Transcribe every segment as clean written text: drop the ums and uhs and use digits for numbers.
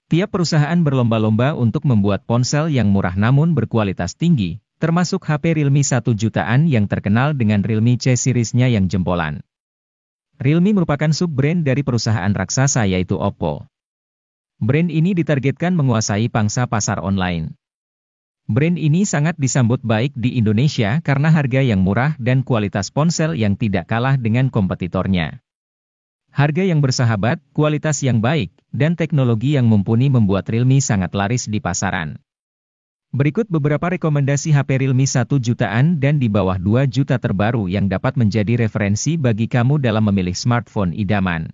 Tiap perusahaan berlomba-lomba untuk membuat ponsel yang murah namun berkualitas tinggi, termasuk HP Realme 1 jutaan yang terkenal dengan Realme C series-nya yang jempolan. Realme merupakan sub-brand dari perusahaan raksasa yaitu Oppo. Brand ini ditargetkan menguasai pangsa pasar online. Brand ini sangat disambut baik di Indonesia karena harga yang murah dan kualitas ponsel yang tidak kalah dengan kompetitornya. Harga yang bersahabat, kualitas yang baik, dan teknologi yang mumpuni membuat Realme sangat laris di pasaran. Berikut beberapa rekomendasi HP Realme 1 jutaan dan di bawah 2 juta terbaru yang dapat menjadi referensi bagi kamu dalam memilih smartphone idaman.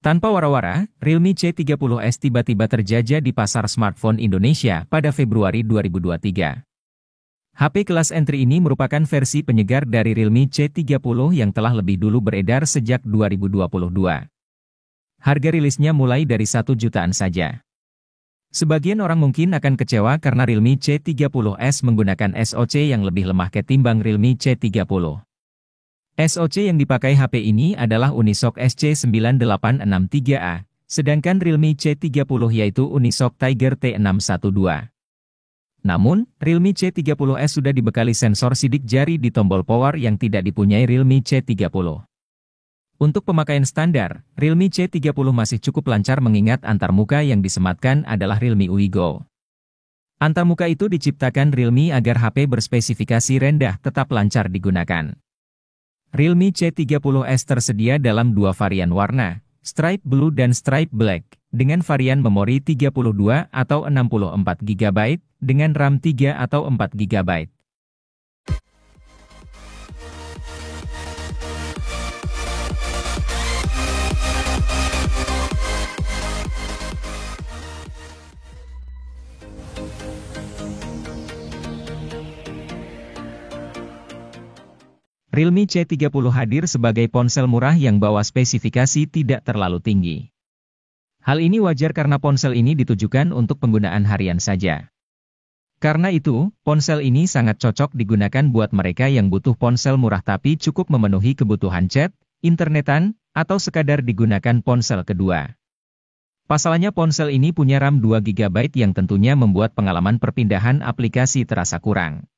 Tanpa wara-wara, Realme C30s tiba-tiba terjajah di pasar smartphone Indonesia pada Februari 2023. HP kelas entry ini merupakan versi penyegar dari Realme C30 yang telah lebih dulu beredar sejak 2022. Harga rilisnya mulai dari 1 jutaan saja. Sebagian orang mungkin akan kecewa karena Realme C30s menggunakan SoC yang lebih lemah ketimbang Realme C30. SoC yang dipakai HP ini adalah Unisoc SC9863A, sedangkan Realme C30 yaitu Unisoc Tiger T612. Namun, Realme C30s sudah dibekali sensor sidik jari di tombol power yang tidak dipunyai Realme C30. Untuk pemakaian standar, Realme C30 masih cukup lancar mengingat antarmuka yang disematkan adalah Realme UI Go. Antarmuka itu diciptakan Realme agar HP berspesifikasi rendah tetap lancar digunakan. Realme C30s tersedia dalam dua varian warna, Stripe Blue dan Stripe Black, dengan varian memori 32 atau 64 GB, dengan RAM 3 atau 4 GB. Realme C30 hadir sebagai ponsel murah yang bawa spesifikasi tidak terlalu tinggi. Hal ini wajar karena ponsel ini ditujukan untuk penggunaan harian saja. Karena itu, ponsel ini sangat cocok digunakan buat mereka yang butuh ponsel murah tapi cukup memenuhi kebutuhan chat, internetan, atau sekadar digunakan ponsel kedua. Pasalnya ponsel ini punya RAM 2 GB yang tentunya membuat pengalaman perpindahan aplikasi terasa kurang.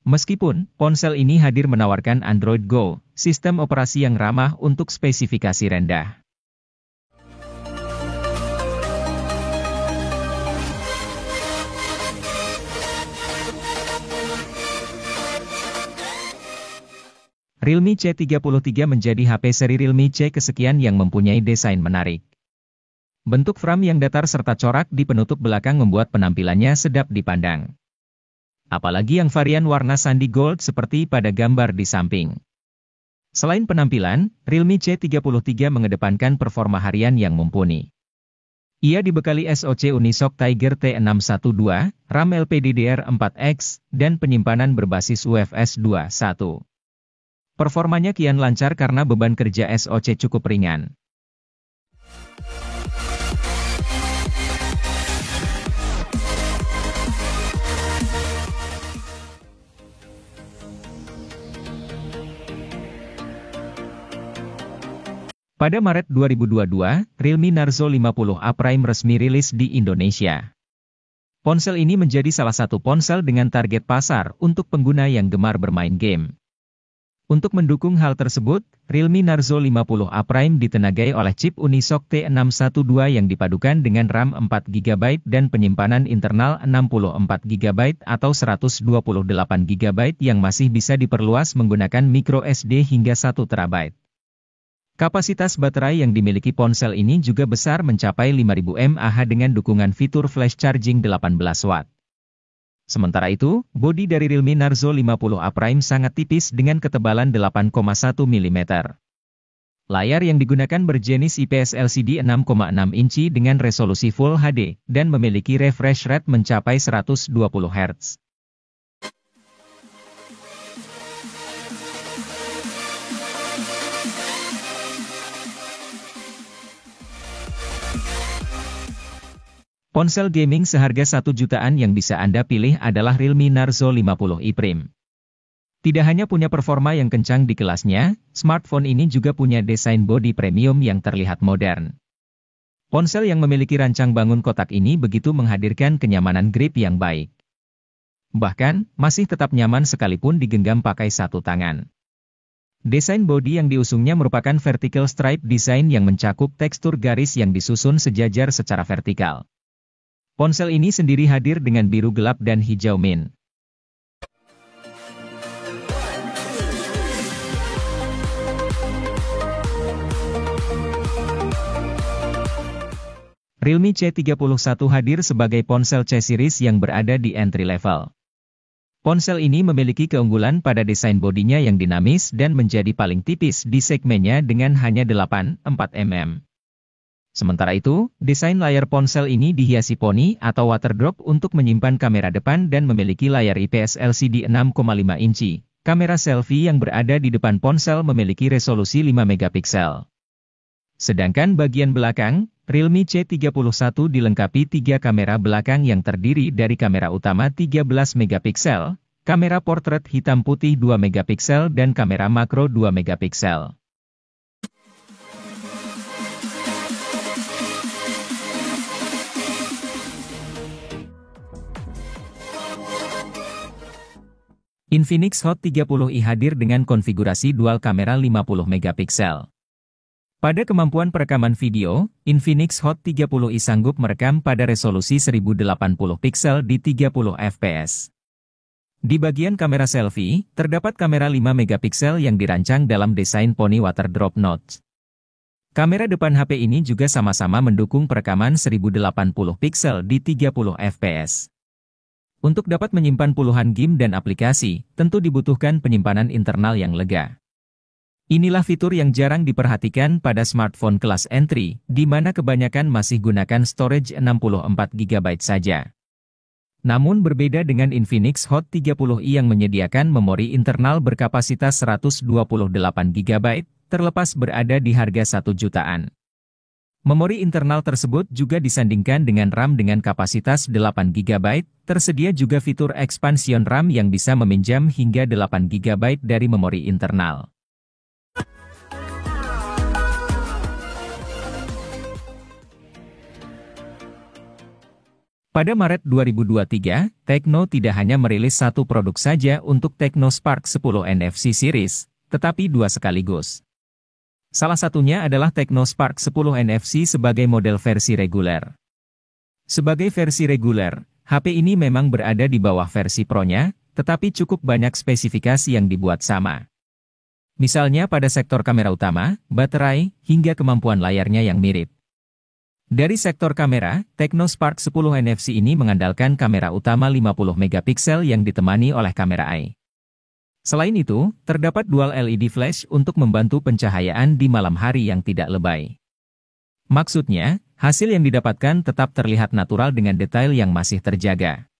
Meskipun, ponsel ini hadir menawarkan Android Go, sistem operasi yang ramah untuk spesifikasi rendah. Realme C33 menjadi HP seri Realme C kesekian yang mempunyai desain menarik. Bentuk frame yang datar serta corak di penutup belakang membuat penampilannya sedap dipandang. Apalagi yang varian warna sandi gold seperti pada gambar di samping. Selain penampilan, Realme C33 mengedepankan performa harian yang mumpuni. Ia dibekali SoC Unisoc Tiger T612, RAM LPDDR4X, dan penyimpanan berbasis UFS 2.1. Performanya kian lancar karena beban kerja SoC cukup ringan. Pada Maret 2022, Realme Narzo 50A Prime resmi rilis di Indonesia. Ponsel ini menjadi salah satu ponsel dengan target pasar untuk pengguna yang gemar bermain game. Untuk mendukung hal tersebut, Realme Narzo 50A Prime ditenagai oleh chip Unisoc T612 yang dipadukan dengan RAM 4 GB dan penyimpanan internal 64 GB atau 128 GB yang masih bisa diperluas menggunakan microSD hingga 1 TB. Kapasitas baterai yang dimiliki ponsel ini juga besar mencapai 5000 mAh dengan dukungan fitur flash charging 18 Watt. Sementara itu, bodi dari Realme Narzo 50A Prime sangat tipis dengan ketebalan 8,1 mm. Layar yang digunakan berjenis IPS LCD 6,6 inci dengan resolusi Full HD, dan memiliki refresh rate mencapai 120 Hz. Ponsel gaming seharga 1 jutaan yang bisa Anda pilih adalah Realme Narzo 50i Prime. Tidak hanya punya performa yang kencang di kelasnya, smartphone ini juga punya desain bodi premium yang terlihat modern. Ponsel yang memiliki rancang bangun kotak ini begitu menghadirkan kenyamanan grip yang baik. Bahkan, masih tetap nyaman sekalipun digenggam pakai satu tangan. Desain bodi yang diusungnya merupakan vertical stripe design yang mencakup tekstur garis yang disusun sejajar secara vertikal. Ponsel ini sendiri hadir dengan biru gelap dan hijau mint. Realme C31 hadir sebagai ponsel C series yang berada di entry level. Ponsel ini memiliki keunggulan pada desain bodinya yang dinamis dan menjadi paling tipis di segmennya dengan hanya 8,4 mm. Sementara itu, desain layar ponsel ini dihiasi poni atau water drop untuk menyimpan kamera depan dan memiliki layar IPS LCD 6,5 inci. Kamera selfie yang berada di depan ponsel memiliki resolusi 5 megapiksel. Sedangkan bagian belakang, Realme C31 dilengkapi 3 kamera belakang yang terdiri dari kamera utama 13 megapiksel, kamera portrait hitam putih 2 megapiksel dan kamera makro 2 megapiksel. Infinix Hot 30i hadir dengan konfigurasi dual kamera 50 megapiksel. Pada kemampuan perekaman video, Infinix Hot 30i sanggup merekam pada resolusi 1080 piksel di 30 fps. Di bagian kamera selfie, terdapat kamera 5 megapiksel yang dirancang dalam desain poni water drop notch. Kamera depan HP ini juga sama-sama mendukung perekaman 1080 piksel di 30 fps. Untuk dapat menyimpan puluhan game dan aplikasi, tentu dibutuhkan penyimpanan internal yang lega. Inilah fitur yang jarang diperhatikan pada smartphone kelas entry, di mana kebanyakan masih gunakan storage 64GB saja. Namun berbeda dengan Infinix Hot 30i yang menyediakan memori internal berkapasitas 128GB, terlepas berada di harga 1 jutaan. Memori internal tersebut juga disandingkan dengan RAM dengan kapasitas 8GB, tersedia juga fitur expansion RAM yang bisa meminjam hingga 8GB dari memori internal. Pada Maret 2023, Tecno tidak hanya merilis satu produk saja untuk Tecno Spark 10 NFC series, tetapi 2 sekaligus. Salah satunya adalah Tecno Spark 10 NFC sebagai model versi reguler. Sebagai versi reguler, HP ini memang berada di bawah versi Pro-nya, tetapi cukup banyak spesifikasi yang dibuat sama. Misalnya pada sektor kamera utama, baterai, hingga kemampuan layarnya yang mirip. Dari sektor kamera, Tecno Spark 10 NFC ini mengandalkan kamera utama 50 megapiksel yang ditemani oleh kamera AI. Selain itu, terdapat dual LED flash untuk membantu pencahayaan di malam hari yang tidak lebay. Maksudnya, hasil yang didapatkan tetap terlihat natural dengan detail yang masih terjaga.